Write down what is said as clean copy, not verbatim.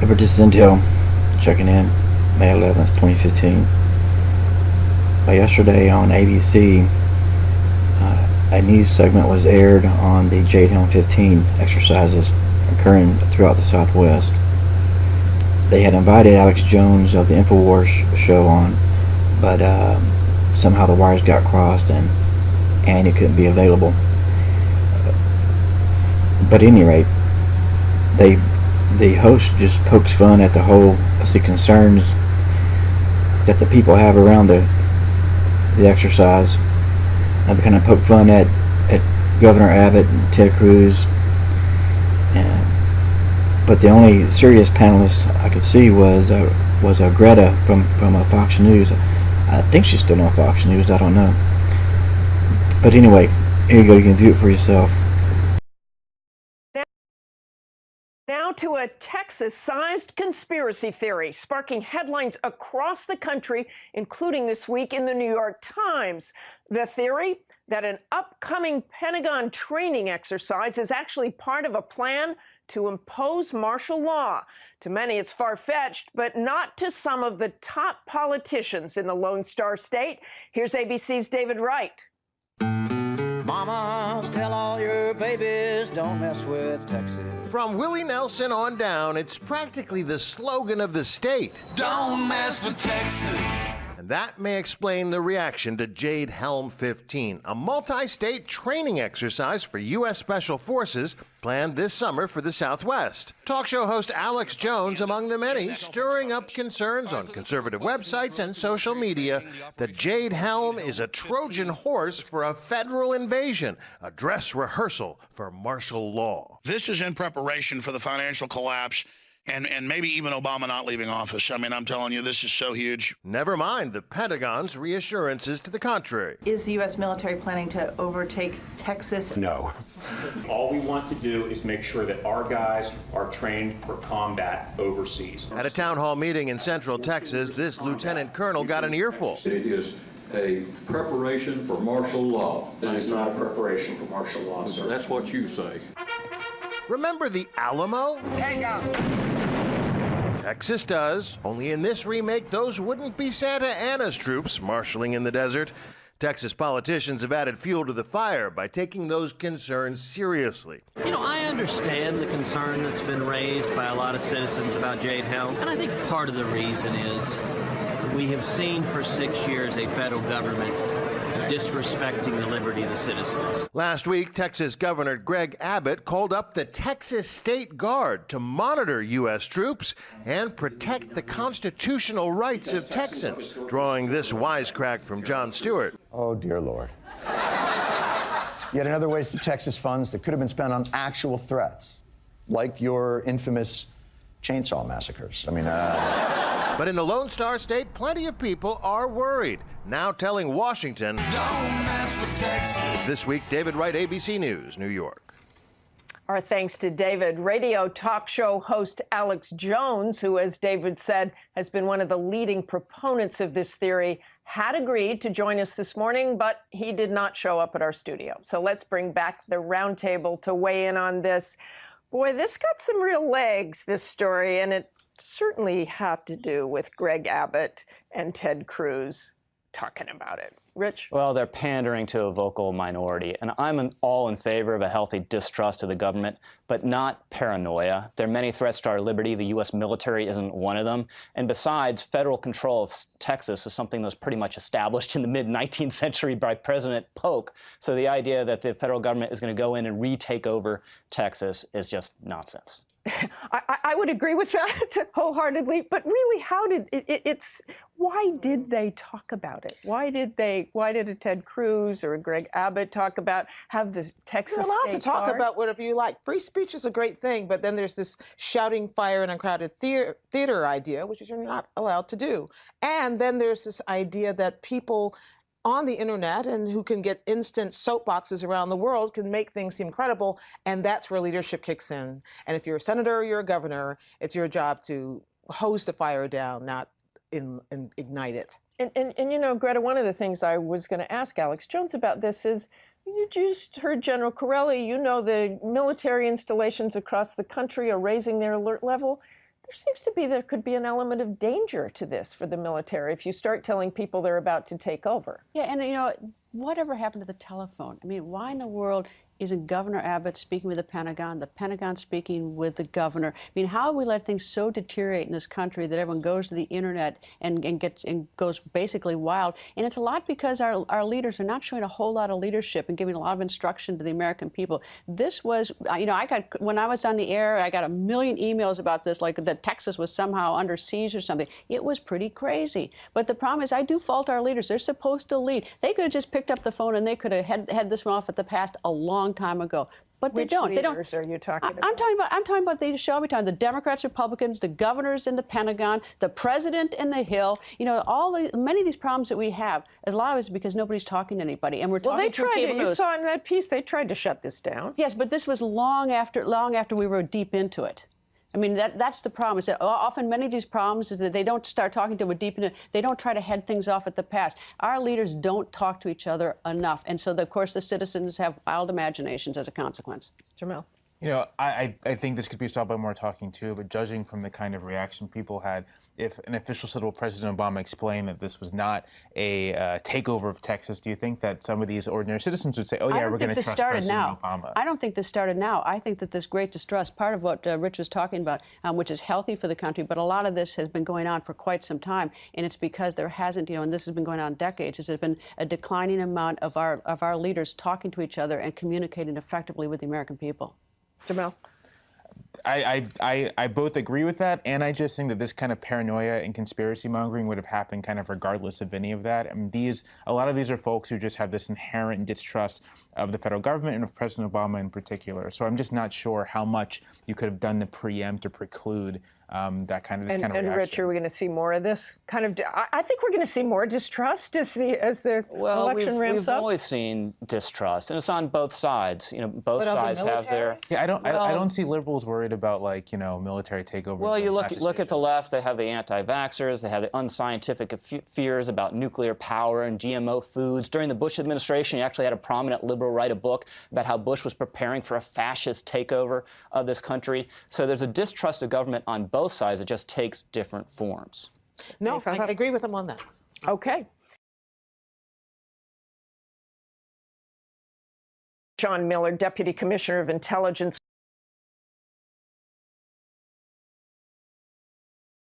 Separate Intel checking in May 11th, 2015. Yesterday on ABC, a news segment was aired on the Jade 15 exercises occurring throughout the Southwest. They had invited Alex Jones of the InfoWars show on, but somehow the wires got crossed and it couldn't be available. But at any rate, the host just pokes fun at the concerns that the people have around the exercise. They kind of poked fun at Governor Abbott and Ted Cruz, but the only serious panelist I could see was Greta from Fox News. I think she's still on Fox News. I don't know. But anyway, here you go. You can view it for yourself. Now to a Texas-sized conspiracy theory sparking headlines across the country, including this week in the New York Times. The theory that an upcoming Pentagon training exercise is actually part of a plan to impose martial law. To many, it's far-fetched, but not to some of the top politicians in the Lone Star State. Here's ABC's David Wright. Mamas, tell all your babies, don't mess with Texas. From Willie Nelson on down, it's practically the slogan of the state. Don't mess with Texas. And that may explain the reaction to Jade Helm 15, a multi-state training exercise for U.S. Special Forces planned this summer for the Southwest. Talk show host Alex Jones among the many, stirring up concerns on conservative websites and social media that Jade Helm is a Trojan horse for a federal invasion, a dress rehearsal for martial law. This is in preparation for the financial collapse and maybe even Obama not leaving office. I mean, I'm telling you, this is so huge. Never mind the Pentagon's reassurances to the contrary. Is the U.S. military planning to overtake Texas? No. All we want to do is make sure that our guys are trained for combat overseas. At a town hall meeting in Central Texas, this lieutenant colonel got an earful. It is a preparation for martial law. It is not a preparation for martial law, sir. That's what you say. Remember the Alamo? Tango. Texas does, only in this remake, those wouldn't be Santa Anna's troops marshaling in the desert. Texas politicians have added fuel to the fire by taking those concerns seriously. You know, I understand the concern that's been raised by a lot of citizens about Jade Helm, and I think part of the reason is we have seen for 6 years a federal government disrespecting the liberty of the citizens. Last week, Texas Governor Greg Abbott called up the Texas State Guard to monitor U.S. troops and protect the constitutional rights of Texans, drawing this wisecrack from Jon Stewart. Oh, dear Lord. Yet another waste of Texas funds that could have been spent on actual threats, like your infamous chainsaw massacres. I mean, But in the Lone Star State, plenty of people are worried, now telling Washington, Don't mess with Texas. This week, David Wright, ABC News, New York. Our thanks to David. Radio talk show host Alex Jones, who, as David said, has been one of the leading proponents of this theory, had agreed to join us this morning, but he did not show up at our studio. So let's bring back the roundtable to weigh in on this. Boy, this got some real legs, this story, and it certainly had to do with Greg Abbott and Ted Cruz talking about it. Rich? Well, they're pandering to a vocal minority, and I'm all in favor of a healthy distrust of the government, but not paranoia. There are many threats to our liberty. The U.S. military isn't one of them. And besides, federal control of Texas is something that was pretty much established in the mid-19th century by President Polk. So the idea that the federal government is going to go in and retake over Texas is just nonsense. I would agree with that wholeheartedly, but really, how did why did they talk about it? Why did a Ted Cruz or a Greg Abbott have the Texas You're allowed State to talk Guard? about whatever you like. Free speech is a great thing, but then there's this shouting fire in a crowded theater idea, which is you're not allowed to do. And then there's this idea that people on the internet and who can get instant soapboxes around the world can make things seem credible, and that's where leadership kicks in. And if you're a senator or you're a governor, it's your job to hose the fire down, not ignite it. And you know, Greta, one of the things I was going to ask Alex Jones about this is, you just heard General Corelli, you know the military installations across the country are raising their alert level. there could be an element of danger to this for the military if you start telling people they're about to take over. Yeah, and you know, whatever happened to the telephone? I mean, why in the world isn't Governor Abbott speaking with the Pentagon speaking with the governor? I mean, how have we let things so deteriorate in this country that everyone goes to the internet and goes basically wild? And it's a lot because our leaders are not showing a whole lot of leadership and giving a lot of instruction to the American people. This was, you know, when I was on the air, I got a million emails about this, like that Texas was somehow under siege or something. It was pretty crazy. But the problem is, I do fault our leaders. They're supposed to lead. They could have just picked up the phone and they could have had this one off at the past a long time ago. But they don't. Which leaders are you talking about? I'm talking about the show every time. The Democrats, Republicans, the governors in the Pentagon, the president in the Hill. You know, many of these problems that we have, a lot of it is because nobody's talking to anybody, and we're talking through cable news. You saw in that piece they tried to shut this down. Yes, but this was long after we were deep into it. I mean, that's the problem, is that often many of these problems is that they don't start talking to it deep into it. They don't try to head things off at the pass. Our leaders don't talk to each other enough. And so, of course, the citizens have wild imaginations as a consequence. Jamel. You know, I think this could be stopped by more talking, too, but judging from the kind of reaction people had, if an official said, well, President Obama explained that this was not a takeover of Texas, do you think that some of these ordinary citizens would say, oh, yeah, we're going to trust President Obama? I don't think this started now. I think that this great distrust, part of what Rich was talking about, which is healthy for the country, but a lot of this has been going on for quite some time, and it's because there hasn't, you know, and this has been going on decades, there's been a declining amount of our leaders talking to each other and communicating effectively with the American people. Jamel. I both agree with that, and I just think that this kind of paranoia and conspiracy mongering would have happened kind of regardless of any of that. I mean, a lot of these are folks who just have this inherent distrust of the federal government and of President Obama in particular. So I'm just not sure how much you could have done to preempt or preclude that kind of reaction. And Rich, are we going to see more of this kind of? I think we're going to see more distrust as the election ramps up. We've always seen distrust, and it's on both sides. You know, both sides have their. Yeah, I don't see liberals worried about, like, you know, military takeovers. Well, you look at the left. They have the anti-vaxxers. They have the unscientific fears about nuclear power and GMO foods. During the Bush administration, you actually had a prominent liberal write a book about how Bush was preparing for a fascist takeover of this country. So there's a distrust of government on both sides. It just takes different forms. No, I agree with him on that. Okay. John Miller, Deputy Commissioner of Intelligence.